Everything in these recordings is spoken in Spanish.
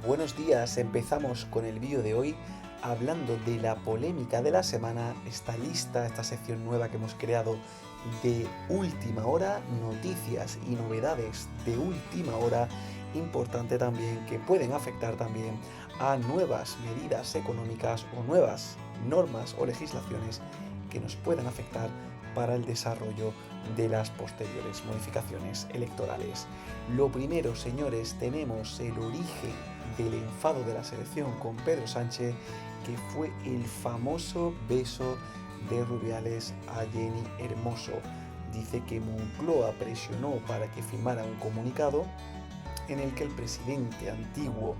Buenos días, empezamos con el vídeo de hoy hablando de la polémica de la semana, esta lista, esta sección nueva que hemos creado de última hora, noticias y novedades de última hora, importante también que pueden afectar también a nuevas medidas económicas o nuevas normas o legislaciones que nos puedan afectar para el desarrollo de las posteriores modificaciones electorales. Lo primero, señores, tenemos el origen del enfado de la selección con Pedro Sánchez, que fue el famoso beso de Rubiales a Jenny Hermoso. Dice que Moncloa presionó para que firmara un comunicado en el que el presidente antiguo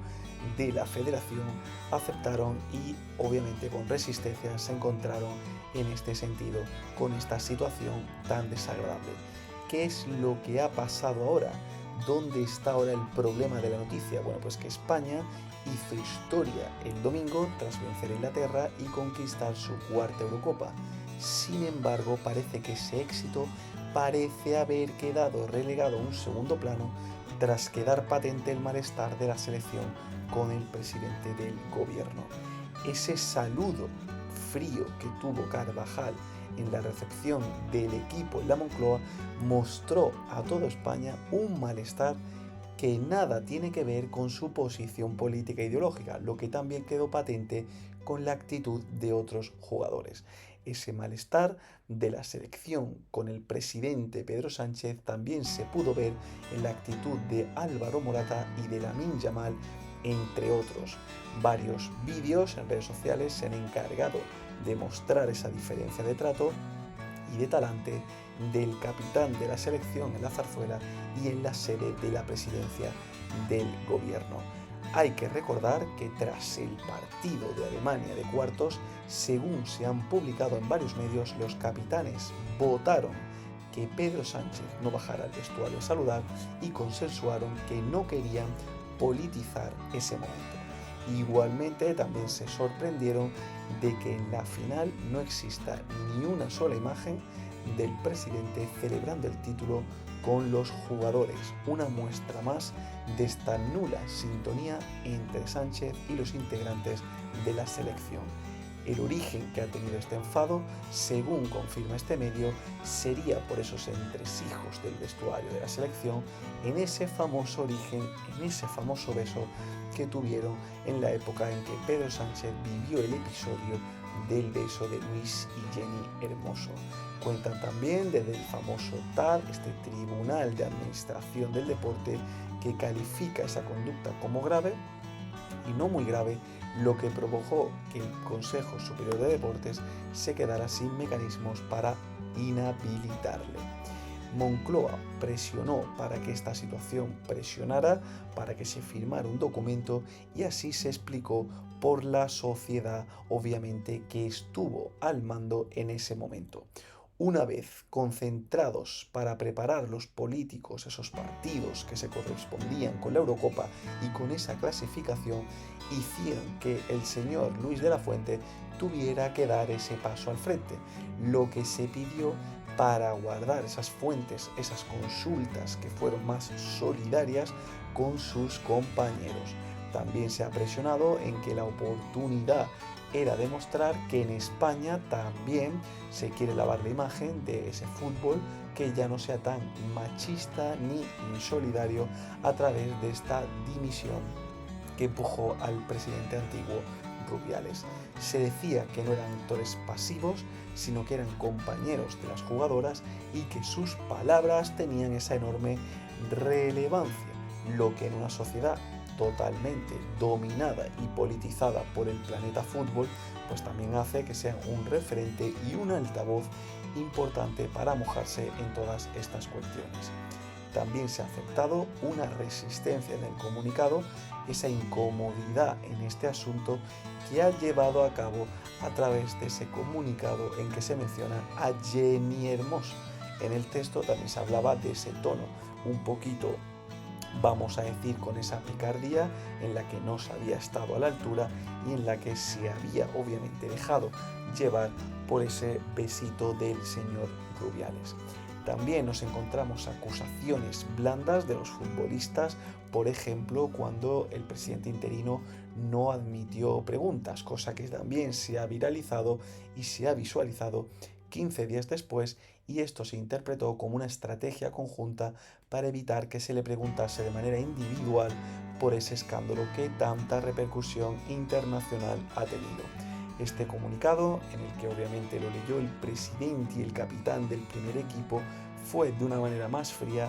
de la federación aceptaron y obviamente con resistencia se encontraron en este sentido con esta situación tan desagradable. ¿Qué es lo que ha pasado ahora? ¿Dónde está ahora el problema de la noticia? Bueno, pues que España hizo historia el domingo tras vencer a Inglaterra y conquistar su cuarta Eurocopa. Sin embargo, parece que ese éxito parece haber quedado relegado a un segundo plano tras quedar patente el malestar de la selección con el presidente del gobierno. Ese saludo frío que tuvo Carvajal en la recepción del equipo en la Moncloa mostró a toda España un malestar que nada tiene que ver con su posición política e ideológica, lo que también quedó patente con la actitud de otros jugadores. Ese malestar de la selección con el presidente Pedro Sánchez también se pudo ver en la actitud de Álvaro Morata y de Lamine Yamal, entre otros. Varios vídeos en redes sociales se han encargado de mostrar esa diferencia de trato y de talante del capitán de la selección en la zarzuela y en la sede de la presidencia del gobierno. Hay que recordar que tras el partido de Alemania de cuartos, según se han publicado en varios medios, los capitanes votaron que Pedro Sánchez no bajara al vestuario a saludar y consensuaron que no querían politizar ese momento. Igualmente también se sorprendieron de que en la final no exista ni una sola imagen del presidente celebrando el título con los jugadores, una muestra más de esta nula sintonía entre Sánchez y los integrantes de la selección. El origen que ha tenido este enfado, según confirma este medio, sería por esos entresijos del vestuario de la selección, en ese famoso origen, en ese famoso beso que tuvieron en la época en que Pedro Sánchez vivió el episodio del beso de Luis y Jenny Hermoso. Cuentan también desde el famoso TAD, este Tribunal de Administración del Deporte, que califica esa conducta como grave y no muy grave, lo que provocó que el Consejo Superior de Deportes se quedara sin mecanismos para inhabilitarle. Moncloa presionó para que esta situación presionara, para que se firmara un documento y así se explicó por la sociedad, obviamente, que estuvo al mando en ese momento. Una vez concentrados para preparar los políticos esos partidos que se correspondían con la Eurocopa y con esa clasificación, hicieron que el señor Luis de la Fuente tuviera que dar ese paso al frente, lo que se pidió para guardar esas fuentes, esas consultas que fueron más solidarias con sus compañeros. También se ha presionado en que la oportunidad era demostrar que en España también se quiere lavar la imagen de ese fútbol que ya no sea tan machista ni insolidario a través de esta dimisión que empujó al presidente antiguo Rubiales. Se decía que no eran actores pasivos, sino que eran compañeros de las jugadoras y que sus palabras tenían esa enorme relevancia, lo que en una sociedad totalmente dominada y politizada por el planeta fútbol, pues también hace que sean un referente y un altavoz importante para mojarse en todas estas cuestiones. También se ha aceptado una resistencia en el comunicado, esa incomodidad en este asunto que ha llevado a cabo a través de ese comunicado en que se menciona a Jenny Hermoso. En el texto también se hablaba de ese tono un poquito, vamos a decir, con esa picardía en la que no se había estado a la altura y en la que se había obviamente dejado llevar por ese besito del señor Rubiales. También nos encontramos acusaciones blandas de los futbolistas, por ejemplo, cuando el presidente interino no admitió preguntas, cosa que también se ha viralizado y se ha visualizado 15 días después, y esto se interpretó como una estrategia conjunta para evitar que se le preguntase de manera individual por ese escándalo que tanta repercusión internacional ha tenido. Este comunicado, en el que obviamente lo leyó el presidente y el capitán del primer equipo, fue de una manera más fría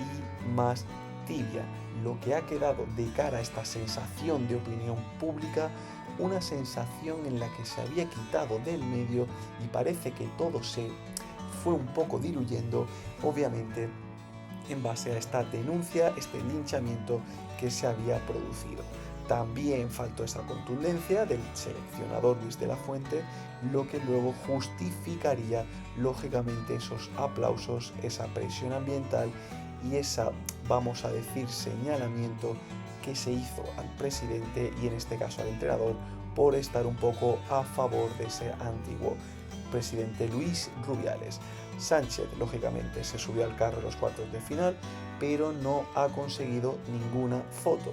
y más tibia, lo que ha quedado de cara a esta sensación de opinión pública, una sensación en la que se había quitado del medio y parece que todo se fue un poco diluyendo, obviamente en base a esta denuncia, este linchamiento que se había producido. También faltó esa contundencia del seleccionador Luis de la Fuente, lo que luego justificaría lógicamente esos aplausos, esa presión ambiental y esa, vamos a decir, señalamiento que se hizo al presidente y en este caso al entrenador por estar un poco a favor de ese antiguo presidente Luis Rubiales. Sánchez, lógicamente, se subió al carro en los cuartos de final, pero no ha conseguido ninguna foto,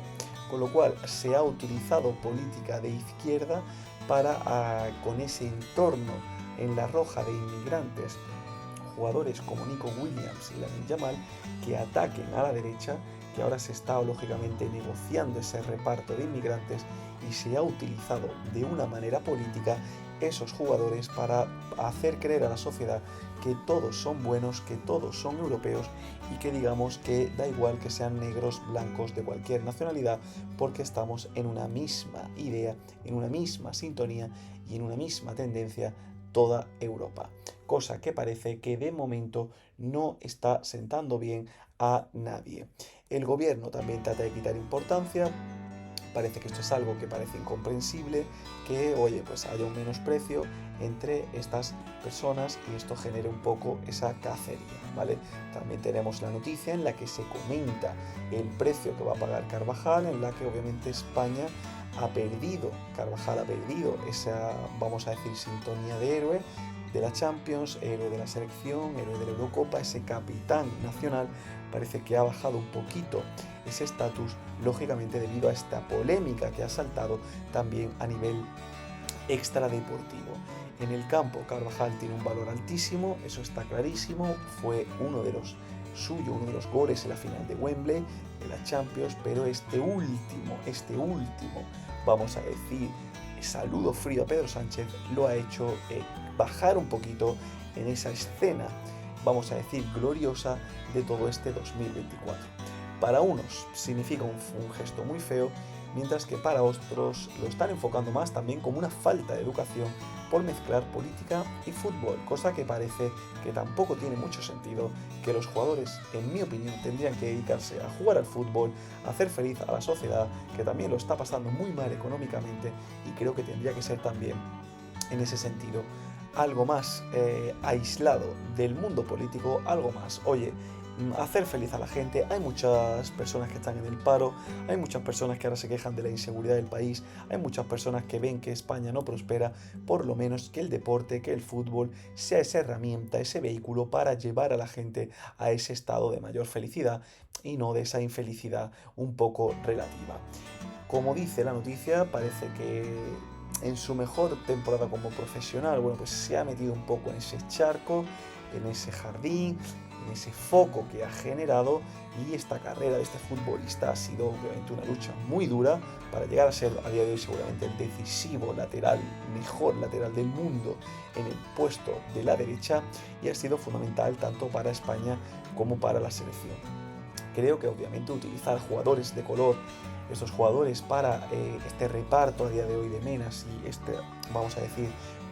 con lo cual se ha utilizado política de izquierda para, con ese entorno en la roja de inmigrantes, jugadores como Nico Williams y Lamine Yamal, que ataquen a la derecha, que ahora se está lógicamente negociando ese reparto de inmigrantes y se ha utilizado de una manera política esos jugadores para hacer creer a la sociedad que todos son buenos, que todos son europeos y que digamos que da igual que sean negros, blancos, de cualquier nacionalidad, porque estamos en una misma idea, en una misma sintonía y en una misma tendencia toda Europa. Cosa que parece que de momento no está sentando bien a nadie. El gobierno también trata de quitar importancia. Parece que esto es algo que parece incomprensible, que, oye, pues haya un menosprecio entre estas personas y esto genere un poco esa cacería, ¿vale? También tenemos la noticia en la que se comenta el precio que va a pagar Carvajal, en la que obviamente España ha perdido, Carvajal ha perdido esa, vamos a decir, sintonía de héroe de la Champions, héroe de la selección, héroe de la Eurocopa, ese capitán nacional, parece que ha bajado un poquito ese estatus, lógicamente debido a esta polémica que ha saltado también a nivel extradeportivo. En el campo, Carvajal tiene un valor altísimo, eso está clarísimo, fue uno de los goles en la final de Wembley, de la Champions, pero este último, vamos a decir, saludo frío a Pedro Sánchez, lo ha hecho bajar un poquito en esa escena, vamos a decir, gloriosa de todo este 2024. Para unos significa un gesto muy feo, mientras que para otros lo están enfocando más también como una falta de educación por mezclar política y fútbol, cosa que parece que tampoco tiene mucho sentido, que los jugadores, en mi opinión, tendrían que dedicarse a jugar al fútbol, a hacer feliz a la sociedad, que también lo está pasando muy mal económicamente, y creo que tendría que ser también, en ese sentido, algo más aislado del mundo político, algo más, oye, hacer feliz a la gente. Hay muchas personas que están en el paro, hay muchas personas que ahora se quejan de la inseguridad del país, hay muchas personas que ven que España no prospera, por lo menos que el deporte, que el fútbol sea esa herramienta, ese vehículo para llevar a la gente a ese estado de mayor felicidad y no de esa infelicidad un poco relativa. Como dice la noticia, parece que en su mejor temporada como profesional, bueno, pues se ha metido un poco en ese charco, en ese jardín, en ese foco que ha generado, y esta carrera de este futbolista ha sido obviamente una lucha muy dura para llegar a ser a día de hoy seguramente el decisivo lateral, mejor lateral del mundo en el puesto de la derecha, y ha sido fundamental tanto para España como para la selección. Creo que obviamente utilizar jugadores de color, estos jugadores para este reparto a día de hoy de menas y vamos a decir,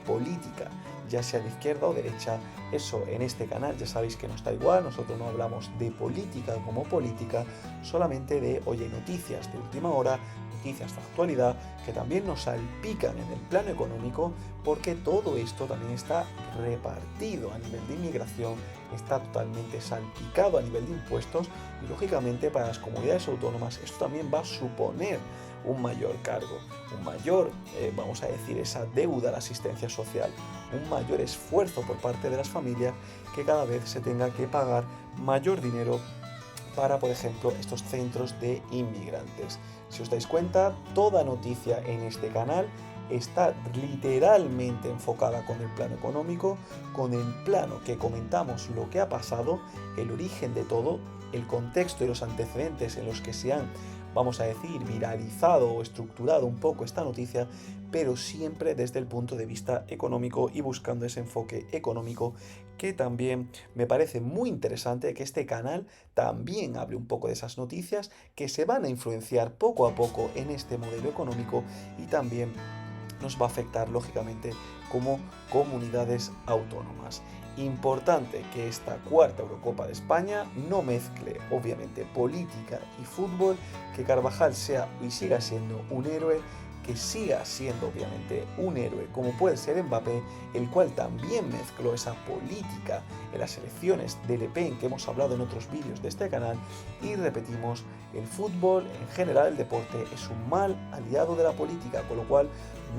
política, ya sea de izquierda o derecha, eso en este canal ya sabéis que nos da igual, nosotros no hablamos de política como política, solamente de, oye, noticias de última hora, noticias de actualidad que también nos salpican en el plano económico, porque todo esto también está repartido a nivel de inmigración, está totalmente salpicado a nivel de impuestos y lógicamente para las comunidades autónomas esto también va a suponer un mayor cargo, un mayor, vamos a decir, esa deuda a la asistencia social, un mayor esfuerzo por parte de las familias que cada vez se tenga que pagar mayor dinero para, por ejemplo, estos centros de inmigrantes. Si os dais cuenta, toda noticia en este canal está literalmente enfocada con el plano económico, con el plano que comentamos lo que ha pasado, el origen de todo, el contexto y los antecedentes en los que se han, vamos a decir, viralizado o estructurado un poco esta noticia, pero siempre desde el punto de vista económico y buscando ese enfoque económico, que también me parece muy interesante que este canal también hable un poco de esas noticias que se van a influenciar poco a poco en este modelo económico y también nos va a afectar lógicamente como comunidades autónomas. Importante que esta cuarta Eurocopa de España no mezcle obviamente política y fútbol, que Carvajal sea y siga siendo un héroe, que siga siendo obviamente un héroe como puede ser Mbappé, el cual también mezcló esa política en las elecciones de Le Pen que hemos hablado en otros vídeos de este canal, y repetimos, el fútbol en general, el deporte, es un mal aliado de la política, con lo cual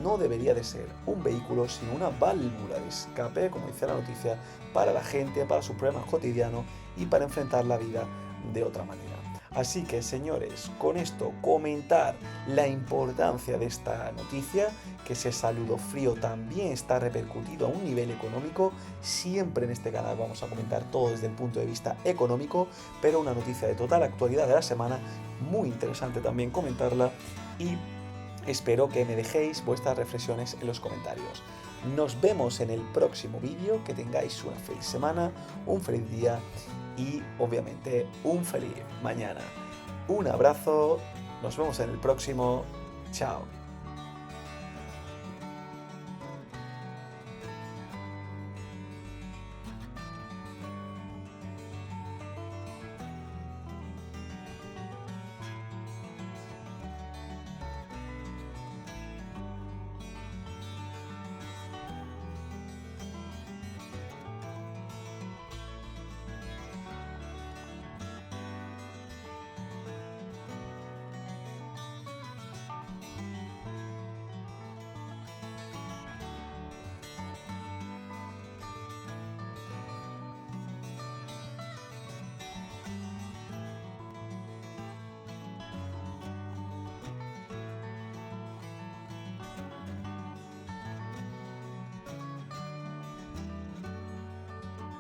no debería de ser un vehículo sino una válvula de escape, como dice la noticia, para la gente, para sus problemas cotidianos y para enfrentar la vida de otra manera. Así que, señores, con esto comentar la importancia de esta noticia, que ese saludo frío también está repercutido a un nivel económico. Siempre en este canal vamos a comentar todo desde el punto de vista económico, pero una noticia de total actualidad de la semana, muy interesante también comentarla, y espero que me dejéis vuestras reflexiones en los comentarios. Nos vemos en el próximo vídeo, que tengáis una feliz semana, un feliz día y obviamente un feliz mañana. Un abrazo, nos vemos en el próximo, chao.